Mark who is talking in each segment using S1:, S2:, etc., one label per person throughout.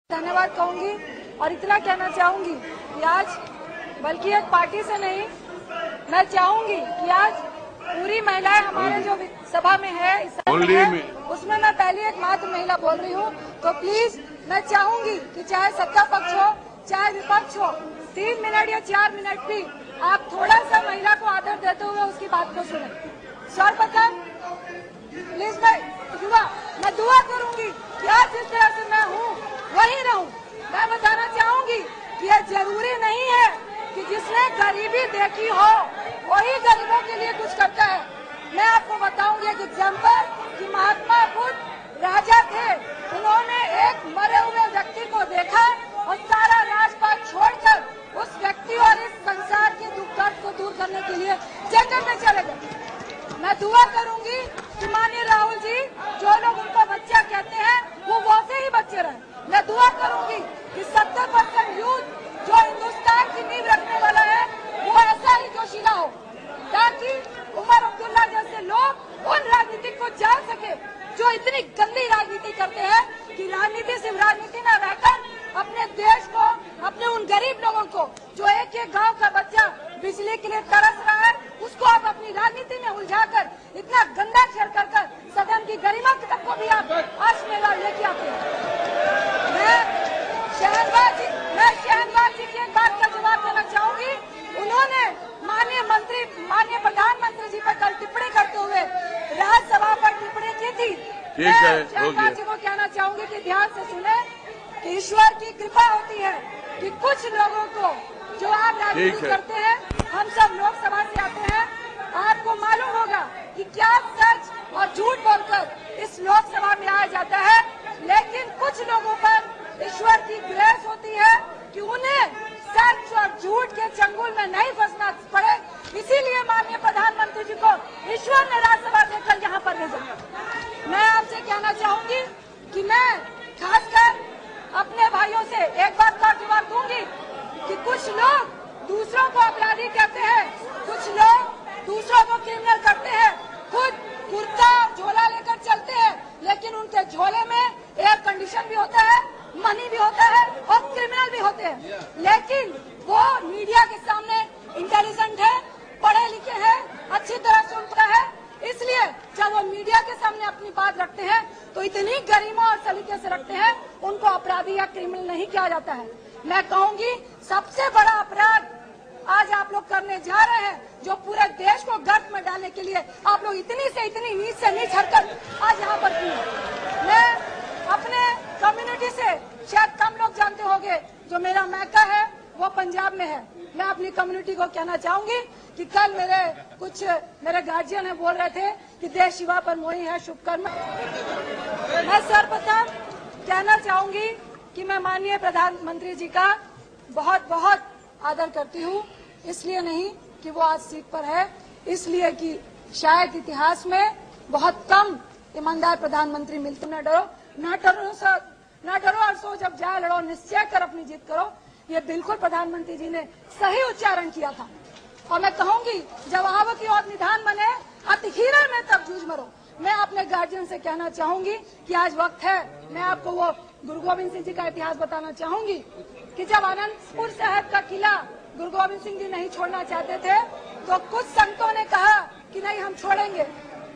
S1: धन्यवाद कहूंगी और इतना कहना चाहूंगी कि आज बल्कि एक पार्टी से नहीं, मैं चाहूंगी कि आज पूरी महिलाएं हमारे जो सभा में है, इस सभा में है, उसमें मैं पहली एक मात्र महिला बोल रही हूँ। तो प्लीज मैं चाहूंगी कि चाहे सत्ता पक्ष हो चाहे विपक्ष हो, 3 मिनट या 4 मिनट भी आप थोड़ा सा महिला को आदर देते हुए उसकी बात को सुने। सर्वप्रथम प्लीज मैं दुआ करूंगी कि आज जिस तरह से मैं हूँ वही रहूं। मैं बताना चाहूंगी कि यह जरूरी नहीं है कि जिसने गरीबी देखी हो वही गरीबों के लिए कुछ करता है। मैं आपको बताऊंगी एक एग्जाम्पल कि महात्मा बुद्ध राजा थे, उन्होंने एक मरे हुए व्यक्ति को देखा और सारा राजपाट छोड़कर उस व्यक्ति और इस संसार के दुख दर्द को दूर करने के लिए जंगल में चले गए। मैं दुआ करूंगी कि माननीय राहुल जी, जो लोग उनको बच्चा कहते हैं वो वैसे ही बच्चे रहे। मैं दुआ करूंगी कि 70% यूथ जो हिंदुस्तान की नींव रखने वाला है वो ऐसा ही जोशीला हो, ताकि उमर अब्दुल्ला जैसे लोग उन राजनीतिक को जान सके जो इतनी गंदी राजनीति करते हैं कि राजनीति सिर्फ राजनीति न रहकर अपने देश को, अपने उन गरीब लोगों को जो एक एक गांव का बच्चा बिजली के लिए तरस रहा है, उसको आप अपनी राजनीति में उलझाकर इतना गंदा खेल कर सदन की गरिमा तक को भी आप आज मेला लेके आते हैं। मैं शहनवाज जी की एक बात का जवाब देना चाहूंगी। उन्होंने माननीय प्रधानमंत्री जी पर कल टिप्पणी करते हुए राज्यसभा पर टिप्पणी की थी। मैं शहनवाज जी को कहना चाहूंगी कि ध्यान से सुने कि ईश्वर की कृपा होती है कि कुछ लोगों को जो आप राजनीति करते हैं, हम सब लोकसभा से आते हैं, आपको मालूम होगा कि क्या सच और झूठ बोलकर इस लोकसभा में आया जाता है, लेकिन कुछ लोगों पर ईश्वर की ग्रेस होती है कि उन्हें सच और झूठ के चंगुल में नहीं फंसना पड़े। इसीलिए माननीय प्रधानमंत्री जी को ईश्वर ने राज्यसभा देकर यहाँ पर भेजा। मैं आपसे कहना चाहूंगी कि मैं खासकर अपने भाइयों से एक बात का जवाब दूंगी कि कुछ लोग दूसरों को अपराधी कहते हैं, कुछ लोग दूसरों को क्रिमिनल करते हैं, खुद कुर्ता झोला लेकर चलते हैं, लेकिन उनके झोले में एयर कंडीशन भी होता है, मनी भी होता है और क्रिमिनल भी होते हैं। लेकिन वो मीडिया के सामने इंटेलिजेंट है, पढ़े लिखे हैं, अच्छी तरह सुनता है, इसलिए जब वो मीडिया के सामने अपनी बात रखते हैं तो इतनी गरिमा और सलीके से रखते हैं, उनको अपराधी या क्रिमिनल नहीं किया जाता है। मैं कहूंगी सबसे बड़ा अपराध आज आप लोग करने जा रहे हैं, जो पूरे देश को गर्त में डालने के लिए आप लोग इतनी से इतनी नीच से नीच हरकत आज यहाँ पर की है। मैं अपने कम्युनिटी से शायद कम लोग जानते होंगे, जो मेरा मैका है वो पंजाब में है। मैं अपनी कम्युनिटी को कहना चाहूंगी कि कल मेरे गार्जियन है बोल रहे थे कि देश शिवा पर मोही है शुभकर्म। मैं सर्वप्रथम कहना चाहूंगी कि मैं माननीय प्रधानमंत्री जी का बहुत बहुत आदर करती हूँ। इसलिए नहीं कि वो आज सीट पर है, इसलिए कि शायद इतिहास में बहुत कम ईमानदार प्रधानमंत्री मिलते। न डरो और सो जब जाए लड़ो, निश्चय कर अपनी जीत करो। ये बिल्कुल प्रधानमंत्री जी ने सही उच्चारण किया था। और मैं कहूंगी जब आव की और निधान बने अति हीरा में तब जूझ मरो। मैं अपने गार्जियन से कहना चाहूंगी कि आज वक्त है, मैं आपको वो गुरु गोविंद सिंह जी का इतिहास बताना चाहूंगी कि जब अनंतपुर साहब का किला गुरु गोविंद सिंह जी नहीं छोड़ना चाहते थे तो कुछ संतों ने कहा कि नहीं हम छोड़ेंगे।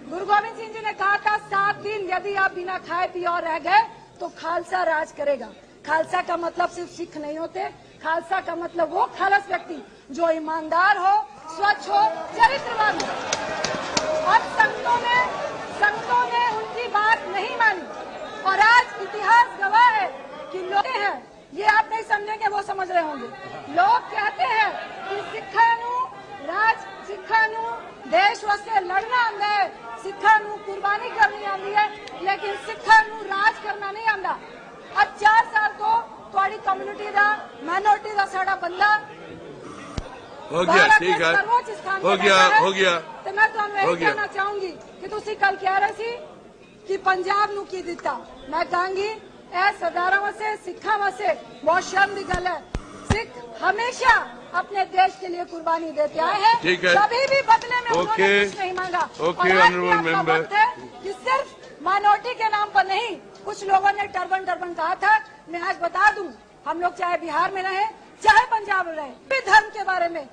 S1: गुरु गोविंद सिंह जी ने कहा था 7 दिन यदि आप बिना खाए पिए और रह गए तो खालसा राज करेगा। खालसा का मतलब सिर्फ सिख नहीं होते, खालसा का मतलब वो खालस व्यक्ति जो ईमानदार हो, स्वच्छ हो, चरित्रवान हो। और संतों ने उनकी बात नहीं मानी और आज इतिहास गवाह है कि लोग हैं, ये आप नहीं समझेंगे वो समझ रहे होंगे। लोग कहते हैं कि सिखानू देश वास्ते लड़ना आंदा है, सिखानू कुर्बानी करनी आंदी है, लेकिन सिखानू राज करना नहीं आंदा। अब 4 साल तो थोड़ी कम्युनिटी का माइनॉरिटी का साड़ा बंदा
S2: हो गया, ठीक है, हो गया।
S1: तो मैं तो कहना चाहूंगी कि तुसी कल कह रहे सी कि पंजाब नू की दिता। मैं कहूंगी ए सरदारा वास्ते सिखा वास्ते बहुत शर्म की गल है। सिख हमेशा अपने देश के लिए कुर्बानी देते आए हैं, कभी भी बदले में उन्होंने कुछ नहीं मांगा। और कि सिर्फ माइनॉरिटी के नाम पर नहीं, कुछ लोगों ने टर्बन कहा था मैं आज बता दूं, हम लोग चाहे बिहार में रहे चाहे पंजाब में रहे, धर्म के बारे में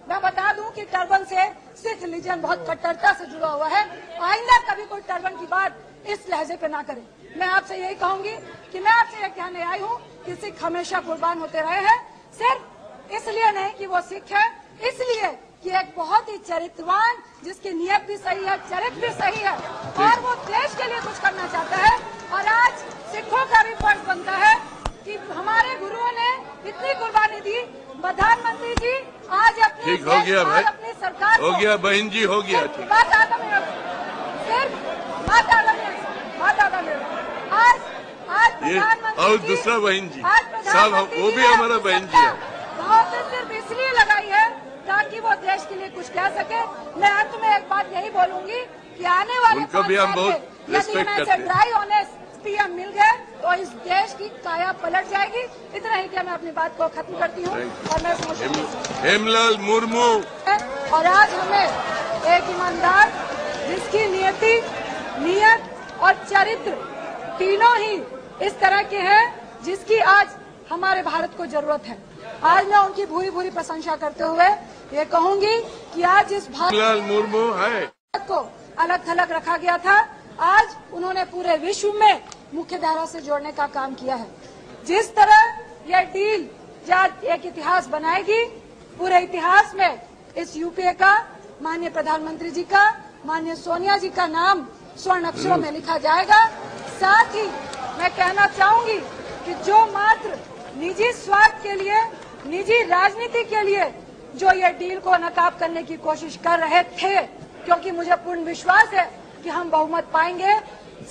S1: मैं बता दूं कि टर्बन से सिख रिलीजन बहुत कट्टरता से जुड़ा हुआ है। आइंदा कभी कोई टर्बन की बात इस लहजे पे ना करे। मैं आपसे यही कहूंगी कि मैं आपसे यह कहने आई हूं कि सिख हमेशा कुर्बान होते रहे हैं, सिर्फ इसलिए नहीं कि वो सिख है, इसलिए कि एक बहुत ही चरित्रवान, जिसकी नीयत भी सही है, चरित्र भी सही है और वो देश के लिए कुछ करना चाहता है। और आज सिखों का भी फर्ज बनता है कि हमारे गुरुओं ने इतनी कुर्बानी दी। प्रधानमंत्री जी आज अपने
S2: ठीक हो गया भाई,
S1: अपनी सरकार
S2: हो गया बहन जी, हो गया ठीक।
S1: बात आधा मिनट, सिर्फ बात आधा मिनट, आज प्रधानमंत्री
S2: और दूसरा बहन जी साहब, वो भी हमारा बहन जी है।
S1: बहुत सिर्फ इसलिए लगाई है ताकि वो देश के लिए कुछ कह सके। मैं अंत में एक बात यही बोलूंगी कि आने वाले
S2: उनको भी हम बहुत रिस्पेक्ट करते हैं।
S1: ड्राई ऑनेस्ट पीएम मिल गए तो इस देश की काया पलट जाएगी। इतना ही क्या मैं अपनी बात को खत्म करती हूँ और मैं
S2: हेमलाल मुर्मू।
S1: और आज हमें एक ईमानदार, जिसकी नीयत और चरित्र तीनों ही इस तरह के हैं, जिसकी आज हमारे भारत को जरूरत है। आज मैं उनकी भूरी भूरी प्रशंसा करते हुए ये कहूंगी कि आज इस
S2: हेमलाल मुर्मू है
S1: को अलग थलग रखा गया था, आज उन्होंने पूरे विश्व में मुख्य धारा से जोड़ने का काम किया है। जिस तरह यह डील एक इतिहास बनाएगी, पूरे इतिहास में इस यूपीए का, माननीय प्रधानमंत्री जी का, माननीय सोनिया जी का नाम स्वर्ण अक्षरों में लिखा जाएगा। साथ ही मैं कहना चाहूंगी कि जो मात्र निजी स्वार्थ के लिए, निजी राजनीति के लिए जो ये डील को नकाब करने की कोशिश कर रहे थे, क्योंकि मुझे पूर्ण विश्वास है कि हम बहुमत पाएंगे,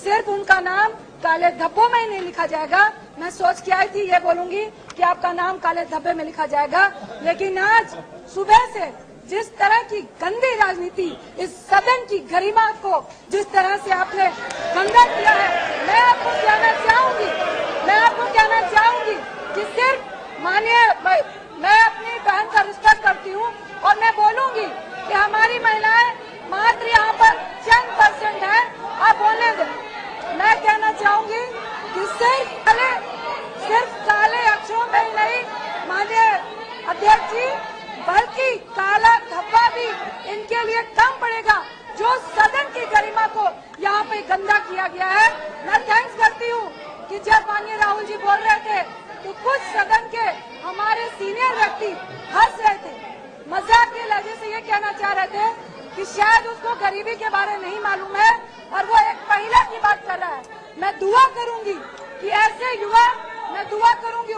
S1: सिर्फ उनका नाम काले धब्बों में ही नहीं लिखा जाएगा। मैं सोच के आई थी ये बोलूंगी कि आपका नाम काले धब्बे में लिखा जाएगा, लेकिन आज सुबह से जिस तरह की गंदी राजनीति, इस सदन की गरिमा को जिस तरह से आपने गंदा किया है, मैं आपको कहना चाहूंगी कि सिर्फ मैं अपनी बहन का रिस्पेक्ट करती हूँ और मैं बोलूंगी कि हमारी महिलाएं मात्र यहाँ पर चंद % है, आप बोलने दें। मैं कहना चाहूंगी कि सिर्फ काले अक्षरों में ही नहीं, माननीय अध्यक्ष जी, बल्कि काला धब्बा भी इनके लिए कम पड़ेगा। जो सदन की गरिमा को यहाँ पे गंदा किया गया है, मैं थैंक्स करती हूँ कि जब माननीय राहुल जी बोल रहे थे तो कुछ सदन के हमारे सीनियर व्यक्ति हंस रहे थे, मजाक के लहजे से ये कहना चाह रहे थे कि शायद उसको गरीबी के बारे नहीं मालूम है और वो एक महिला की बात कर रहा है। मैं दुआ करूंगी कि ऐसे युवा, मैं दुआ करूंगी